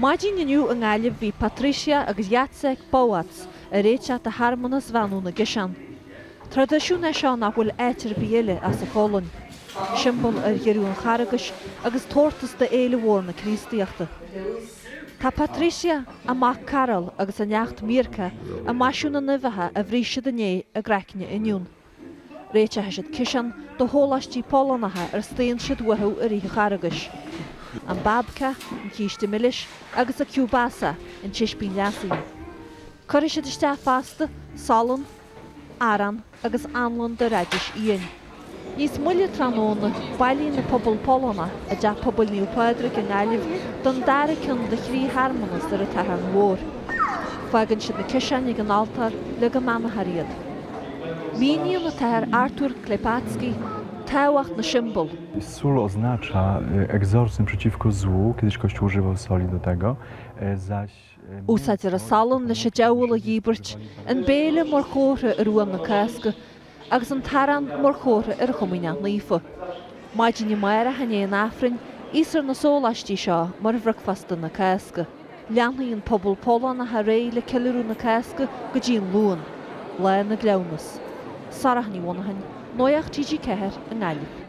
Maidin inniu yng Ngaillimh bhí Patricia agus Jacek Bowats a réite a harmanas Beannú na gCiseán. Traidisiún é seo nach bhfuil éitir biele as a fólainn, simbol ar ghearún charagas agus tortas de éile mhór na críostaíochta. Tá Patricia amach Carol agus a neacht Mirka a maisiú na nimhethe a bhríse dané a grecne inniún. Réite heisiid gCiseán do hólastí Polainne ar stéan siad wathú ar ihe charagas. An babca, an cíiste milliis agus a ciúbasa in tiisbín leasaí. Cuir siad isteach fasta, salan, aran agus anlan de raidir íon. Níos muile tróna bailín na pobl Polainne a de pobl níl Pádraig in Ngaillimh don dara cinn de chrí harmanas ar a tathair mhór. Fágann siad na gCiseán ag an altar le go mamahariad. Míniu na tathair Artur Klepacki tełach na symbol. Sól oznacza egzorcyzm przeciwko złu, kiedyś Kościół używał soli do tego, zaś... Úsáidir a salan leis a deabhfuil a dhíbairt an béle mar chótha ar Dhomhnach Cásca agus an taran mar chótha ar chumaine naofa. Maidin i maire hané an afrin ísar na sólastí seo mar bhreacfasta na Cásca. Leannaí an pobl Polainne a ré le cheiliúradh Cásca go dtíon luan, le na gleannas. Sarach ní bhanahan, nóach TG Ceithir in Ngaillimh.